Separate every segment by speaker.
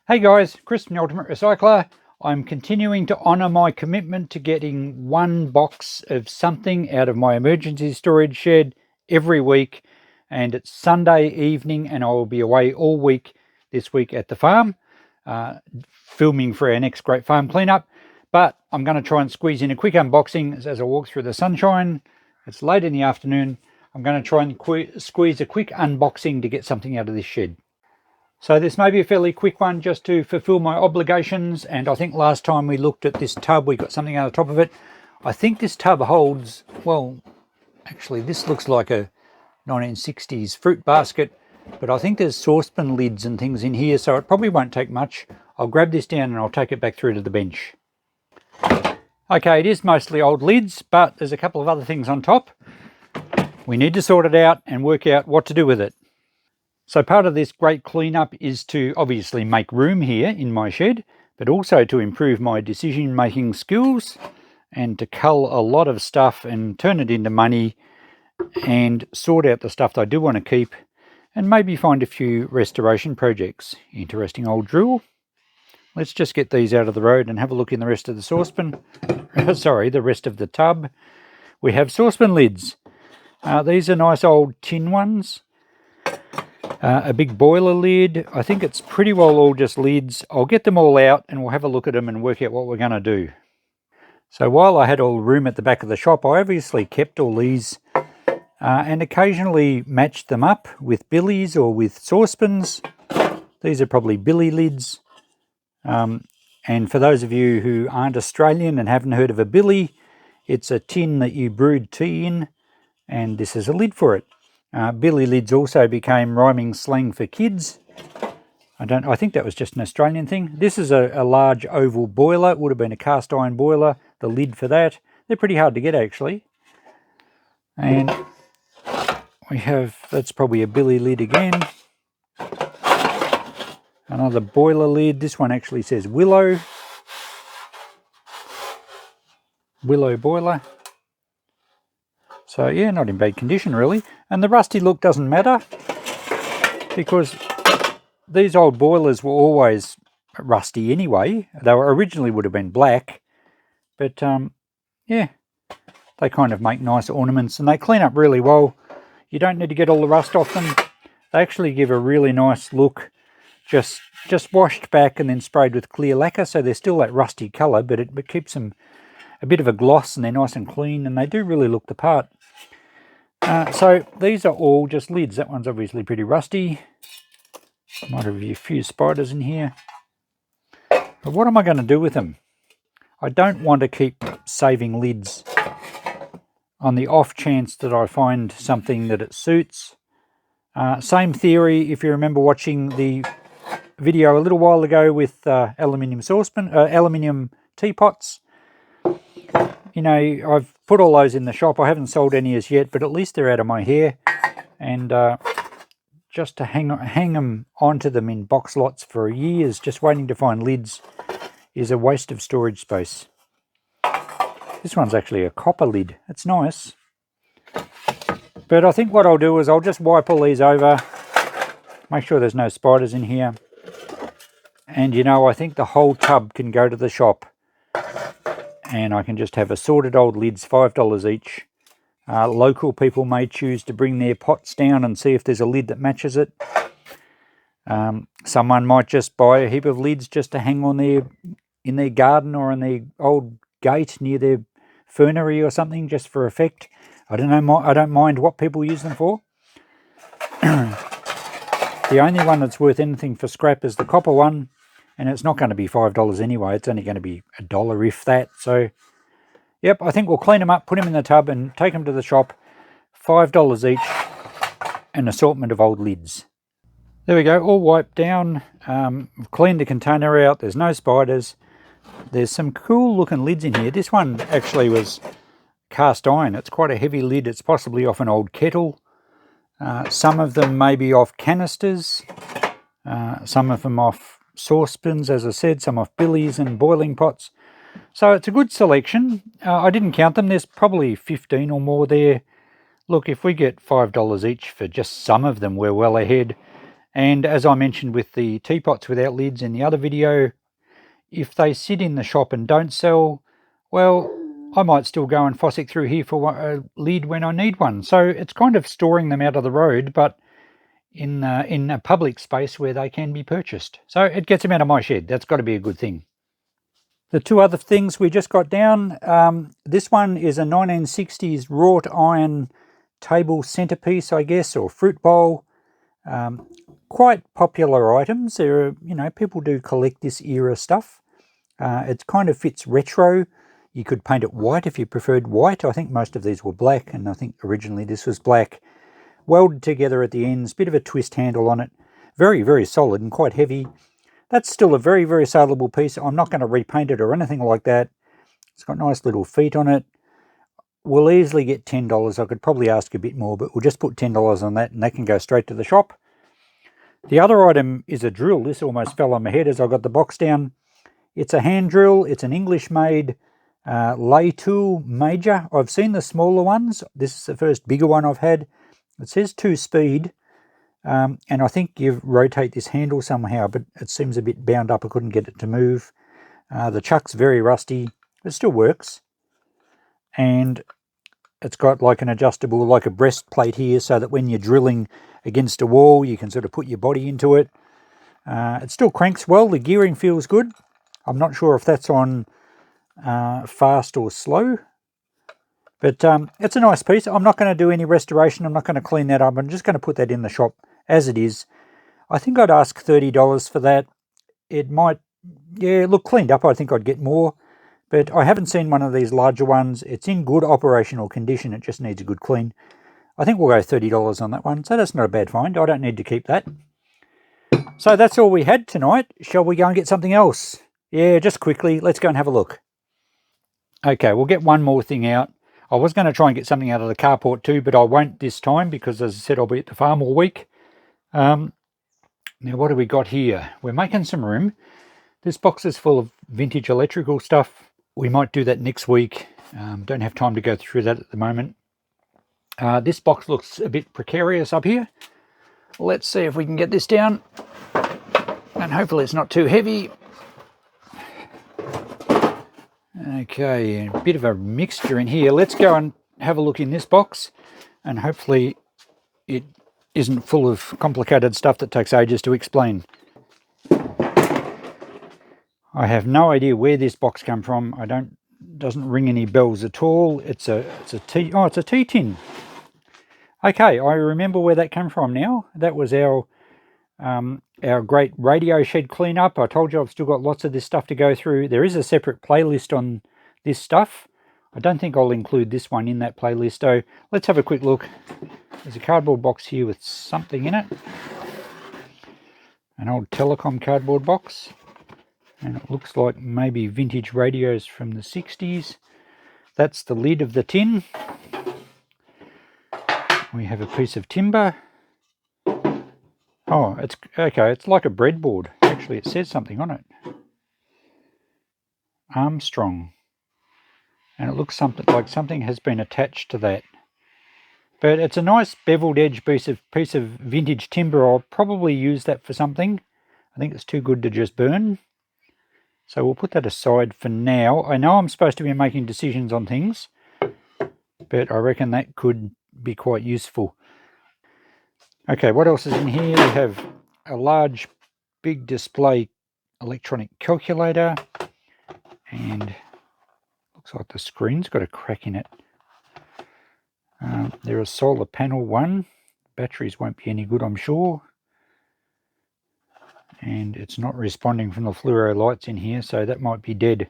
Speaker 1: Hey guys, Chris from the Ultimate Recycler. I'm continuing to honour my commitment to getting one box of something out of my emergency storage shed every week, and it's Sunday evening and I will be away all week this week at the farm filming for our next Great Farm Cleanup. But I'm going to try and squeeze in a quick unboxing as I walk through the sunshine. It's late in the afternoon. I'm going to try and squeeze a quick unboxing to get something out of this shed. So this may be a fairly quick one just to fulfill my obligations, and I think last time we looked at this tub we got something out of the top of it. I think this tub holds, well, actually this looks like a 1960s fruit basket, but I think there's saucepan lids and things in here, so it probably won't take much. I'll grab this down and I'll take it back through to the bench. Okay, it is mostly old lids, but there's a couple of other things on top. We need to sort it out and work out what to do with it. So part of this great cleanup is to obviously make room here in my shed, but also to improve my decision-making skills and to cull a lot of stuff and turn it into money and sort out the stuff that I do want to keep and maybe find a few restoration projects. Interesting old drill. Let's just get these out of the road and have a look in the rest of the saucepan. Sorry, the rest of the tub. We have saucepan lids. These are nice old tin ones. A big boiler lid. I think it's pretty well all just lids. I'll get them all out and we'll have a look at them and work out what we're going to do. So while I had all the room at the back of the shop, I obviously kept all these and occasionally matched them up with billies or with saucepans. These are probably billy lids. And for those of you who aren't Australian and haven't heard of a billy, it's a tin that you brewed tea in, and this is a lid for it. Billy lids also became rhyming slang for kids. I think that was just an Australian thing. This is a large oval boiler. It would have been a cast iron boiler. The lid for that. They're pretty hard to get actually. And we have, that's probably a billy lid again. Another boiler lid. This one actually says Willow. Willow boiler. So yeah, not in bad condition really. And the rusty look doesn't matter because these old boilers were always rusty anyway. They were originally would have been black, but yeah, they kind of make nice ornaments and they clean up really well. You don't need to get all the rust off them. They actually give a really nice look, just washed back and then sprayed with clear lacquer, so they're still that rusty colour, but it keeps them a bit of a gloss and they're nice and clean and they do really look the part. So these are all just lids. That one's obviously pretty rusty. Might have a few spiders in here. But what am I going to do with them? I don't want to keep saving lids on the off chance that I find something that it suits. Same theory if you remember watching the video a little while ago with aluminium teapots. You know, I've put all those in the shop. I haven't sold any as yet, but at least they're out of my hair. And just to hang them onto them in box lots for years, just waiting to find lids, is a waste of storage space. This one's actually a copper lid. It's nice. But I think what I'll do is I'll just wipe all these over, make sure there's no spiders in here. And you know, I think the whole tub can go to the shop. And I can just have assorted old lids, $5 each. Local people may choose to bring their pots down and see if there's a lid that matches it. Someone might just buy a heap of lids just to hang on in their garden or on their old gate near their fernery or something, just for effect. I don't know. I don't mind what people use them for. The only one that's worth anything for scrap is the copper one. And it's not going to be $5 anyway. It's only going to be $1 if that. So, yep, I think we'll clean them up, put them in the tub and take them to the shop. $5 each, an assortment of old lids. There we go, all wiped down. We've cleaned the container out. There's no spiders. There's some cool looking lids in here. This one actually was cast iron. It's quite a heavy lid. It's possibly off an old kettle. Some of them may be off canisters. Some of them off saucepans, as I said, some off billies and boiling pots. So it's a good selection. I didn't count them. There's probably 15 or more there. Look, if we get $5 each for just some of them, we're well ahead. And as I mentioned with the teapots without lids in the other video, if they sit in the shop and don't sell, well, I might still go and fossick through here for a lid when I need one. So it's kind of storing them out of the road, but in a public space where they can be purchased. So it gets them out of my shed. That's got to be a good thing. The two other things we just got down, this one is a 1960s wrought iron table centerpiece, I guess, or fruit bowl. Quite popular items. There are, people do collect this era stuff. It kind of fits retro. You could paint it white if you preferred white. I think most of these were black, and I think originally this was black. Welded together at the ends, bit of a twist handle on it. Very, very solid and quite heavy. That's still a very, very saleable piece. I'm not going to repaint it or anything like that. It's got nice little feet on it. We'll easily get $10. I could probably ask a bit more, but we'll just put $10 on that and that can go straight to the shop. The other item is a drill. This almost fell on my head as I got the box down. It's a hand drill. It's an English-made lay tool major. I've seen the smaller ones. This is the first bigger one I've had. It says 2-speed, and I think you rotate this handle somehow, but it seems a bit bound up. I couldn't get it to move. The chuck's very rusty. It still works. And it's got like an adjustable, like a breastplate here, so that when you're drilling against a wall, you can sort of put your body into it. It still cranks well. The gearing feels good. I'm not sure if that's on fast or slow. But it's a nice piece. I'm not going to do any restoration. I'm not going to clean that up. I'm just going to put that in the shop as it is. I think I'd ask $30 for that. It might, look cleaned up. I think I'd get more. But I haven't seen one of these larger ones. It's in good operational condition. It just needs a good clean. I think we'll go $30 on that one. So that's not a bad find. I don't need to keep that. So that's all we had tonight. Shall we go and get something else? Yeah, just quickly. Let's go and have a look. Okay, we'll get one more thing out. I was going to try and get something out of the carport too, but I won't this time because, as I said, I'll be at the farm all week. Now, what do we got here? We're making some room. This box is full of vintage electrical stuff. We might do that next week. Don't have time to go through that at the moment. This box looks a bit precarious up here. Let's see if we can get this down. And hopefully it's not too heavy. Okay, a bit of a mixture in here. Let's go and have a look in this box, and hopefully it isn't full of complicated stuff that takes ages to explain. I have no idea where this box came from. Doesn't ring any bells at all. It's a tea tin. Okay, I remember where that came from now. That was our great radio shed cleanup. I told you I've still got lots of this stuff to go through. There is a separate playlist on this stuff. I don't think I'll include this one in that playlist though. Let's have a quick look. There's a cardboard box here with something in it. An old telecom cardboard box. And it looks like maybe vintage radios from the 60s. That's the lid of the tin. We have a piece of timber. Oh, it's okay. It's like a breadboard. Actually, it says something on it. Armstrong. And it looks something like something has been attached to that. But it's a nice beveled edge piece of vintage timber. I'll probably use that for something. I think it's too good to just burn. So we'll put that aside for now. I know I'm supposed to be making decisions on things, but I reckon that could be quite useful. Okay, what else is in here? We have a large, big display electronic calculator, and looks like the screen's got a crack in it. There is solar panel 1. Batteries won't be any good, I'm sure. And it's not responding from the fluoro lights in here, so that might be dead.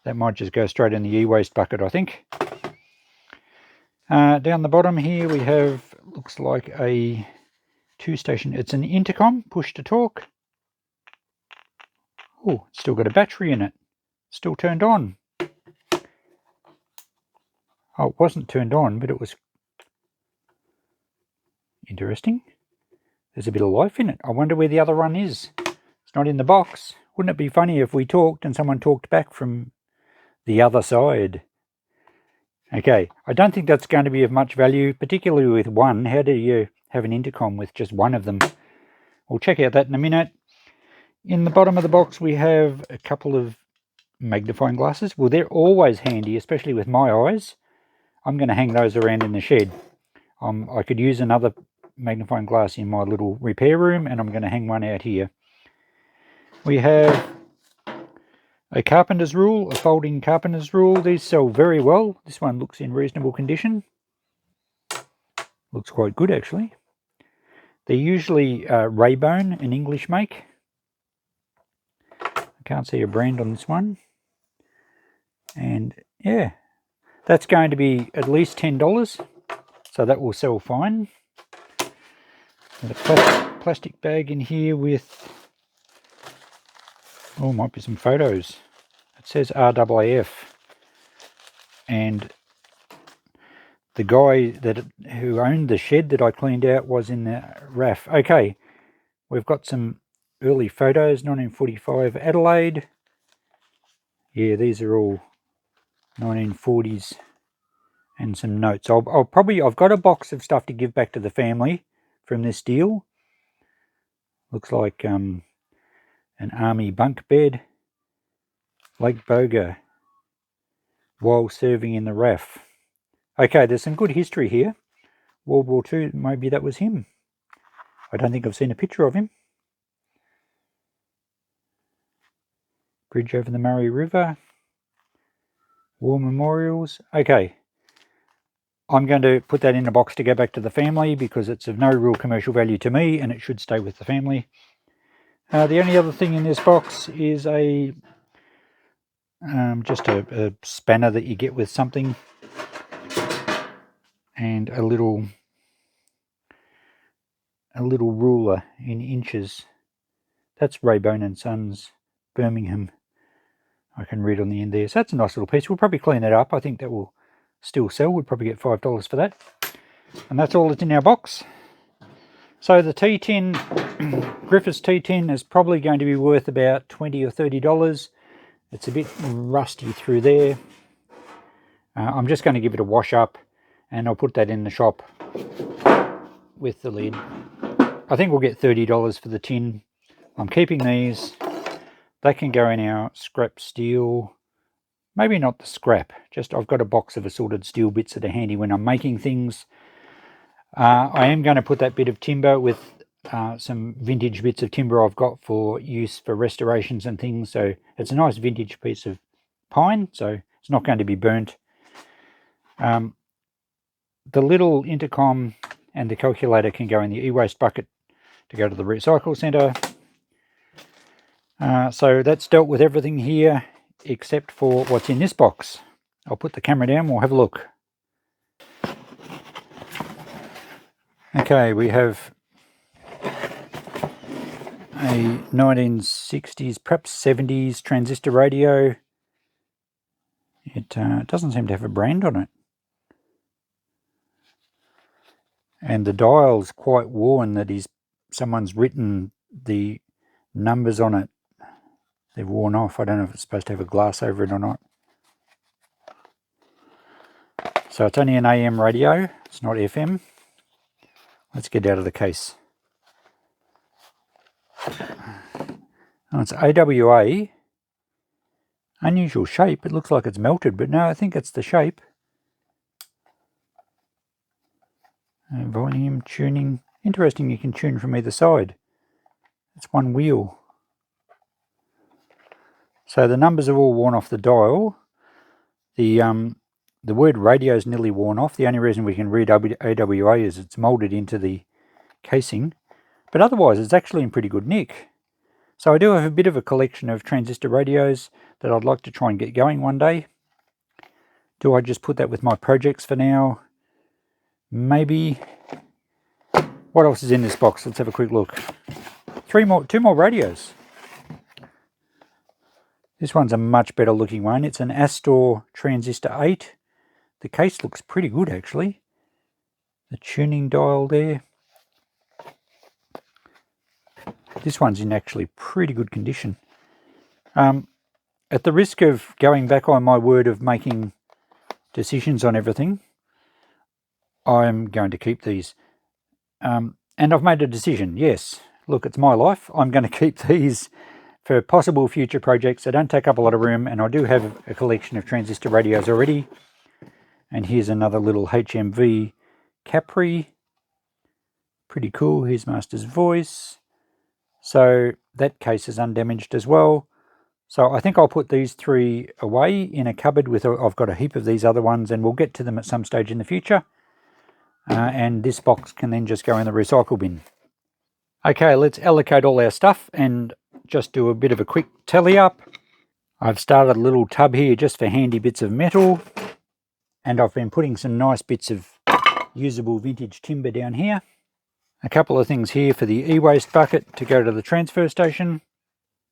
Speaker 1: That might just go straight in the e-waste bucket, I think. Down the bottom here we have, looks like a 2-station. It's an intercom, push to talk. Oh, it's still got a battery in it. Still turned on. Oh, it wasn't turned on, but it was interesting. There's a bit of life in it. I wonder where the other one is. It's not in the box. Wouldn't it be funny if we talked and someone talked back from the other side? Okay, I don't think that's going to be of much value, particularly with one. How do you have an intercom with just one of them? we'll check out that in a minute. In the bottom of the box we have a couple of magnifying glasses. Well, they're always handy, especially with my eyes. I'm going to hang those around in the shed. I could use another magnifying glass in my little repair room, and I'm going to hang one out here. We have a carpenter's rule, a folding carpenter's rule. These sell very well. This one looks in reasonable condition. Looks quite good actually. They're usually Raybone, an English make. I can't see a brand on this one. And yeah, that's going to be at least $10. So that will sell fine. Got a plastic bag in here with, oh, might be some photos. It says RAAF. And the guy who owned the shed that I cleaned out was in the RAF. Okay, we've got some early photos, 1945 Adelaide. Yeah, these are all 1940s. And some notes. I've got a box of stuff to give back to the family from this deal. Looks like an army bunk bed. Lake Boga while serving in the RAF. Okay, there's some good history here. World War II, maybe that was him. I don't think I've seen a picture of him. Bridge over the Murray River. War memorials. Okay. I'm going to put that in a box to go back to the family because it's of no real commercial value to me and it should stay with the family. The only other thing in this box is just a spanner that you get with something, and a little ruler in inches. That's Raybone and Sons, Birmingham. I can read on the end there. So that's a nice little piece. We'll probably clean it up. I think that will still sell. We'd probably get $5 for that. And that's all that's in our box. So the T10, Griffiths T10 is probably going to be worth about $20 or $30. It's a bit rusty through there. I'm just going to give it a wash up and I'll put that in the shop with the lid. I think we'll get $30 for the tin. I'm keeping these. They can go in our scrap steel. Maybe not the scrap, just I've got a box of assorted steel bits that are handy when I'm making things. I am going to put that bit of timber with some vintage bits of timber I've got for use for restorations and things. So it's a nice vintage piece of pine, so it's not going to be burnt. The little intercom and the calculator can go in the e-waste bucket to go to the recycle centre. So that's dealt with everything here except for what's in this box. I'll put the camera down, we'll have a look. Okay, we have a 1960s, perhaps 70s transistor radio. It doesn't seem to have a brand on it. And the dial's quite worn, that is, someone's written the numbers on it. They've worn off. I don't know if it's supposed to have a glass over it or not. So it's only an AM radio, it's not FM. Let's get out of the case. Oh, it's AWA. Unusual shape. It looks like it's melted, but no, I think it's the shape. Volume, tuning. Interesting, you can tune from either side. It's one wheel. So the numbers are all worn off the dial. The word radio is nearly worn off. The only reason we can read AWA is it's moulded into the casing. But otherwise, it's actually in pretty good nick. So I do have a bit of a collection of transistor radios that I'd like to try and get going one day. Do I just put that with my projects for now? Maybe. What else is in this box? Let's have a quick look. Two more radios. This one's a much better looking one. It's an Astor Transistor 8. The case looks pretty good actually. The tuning dial there. This one's in actually pretty good condition. At the risk of going back on my word of making decisions on everything, I'm going to keep these. And I've made a decision, yes. look, it's my life. I'm going to keep these for possible future projects. They don't take up a lot of room, and I do have a collection of transistor radios already. And here's another little HMV Capri. Pretty cool. Here's Master's voice. So that case is undamaged as well. So I think I'll put these 3 away in a cupboard with, I've got a heap of these other ones, and we'll get to them at some stage in the future. And this box can then just go in the recycle bin. Okay, let's allocate all our stuff and just do a bit of a quick tally up. I've started a little tub here just for handy bits of metal, and I've been putting some nice bits of usable vintage timber down here. A couple of things here for the e-waste bucket to go to the transfer station.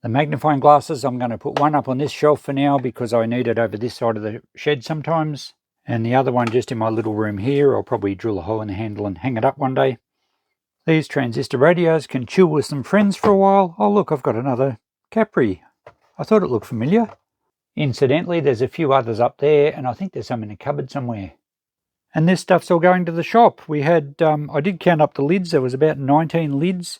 Speaker 1: The magnifying glasses, I'm going to put one up on this shelf for now because I need it over this side of the shed sometimes. And the other one just in my little room here. I'll probably drill a hole in the handle and hang it up one day. These transistor radios can chill with some friends for a while. Oh look, I've got another Capri. I thought it looked familiar. Incidentally, there's a few others up there, and I think there's some in a cupboard somewhere. And this stuff's all going to the shop. We had, I did count up the lids. There was about 19 lids.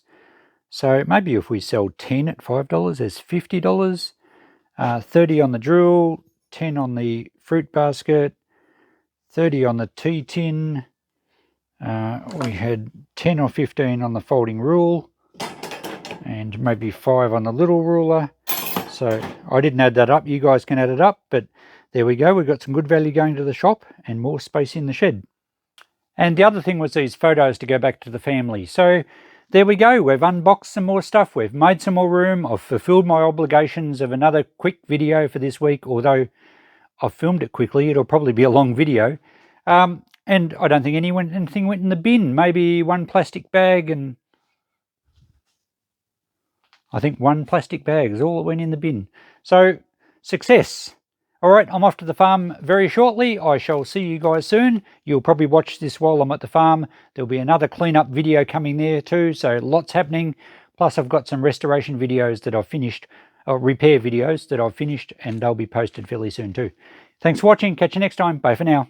Speaker 1: So maybe if we sell 10 at $5, there's $50. 30 on the drill, 10 on the fruit basket, 30 on the tea tin. We had 10 or 15 on the folding rule, and maybe 5 on the little ruler. So I didn't add that up. You guys can add it up, but there we go. We've got some good value going to the shop and more space in the shed. And the other thing was these photos to go back to the family. So there we go. We've unboxed some more stuff. We've made some more room. I've fulfilled my obligations of another quick video for this week, although I've filmed it quickly. It'll probably be a long video. And I don't think anything went in the bin. Maybe one plastic bag, and I think one plastic bag is all that went in the bin. So, success. All right, I'm off to the farm very shortly. I shall see you guys soon. You'll probably watch this while I'm at the farm. There'll be another cleanup video coming there too, so lots happening. Plus, I've got some restoration videos that I've finished, or repair videos that I've finished, and they'll be posted fairly soon too. Thanks for watching. Catch you next time. Bye for now.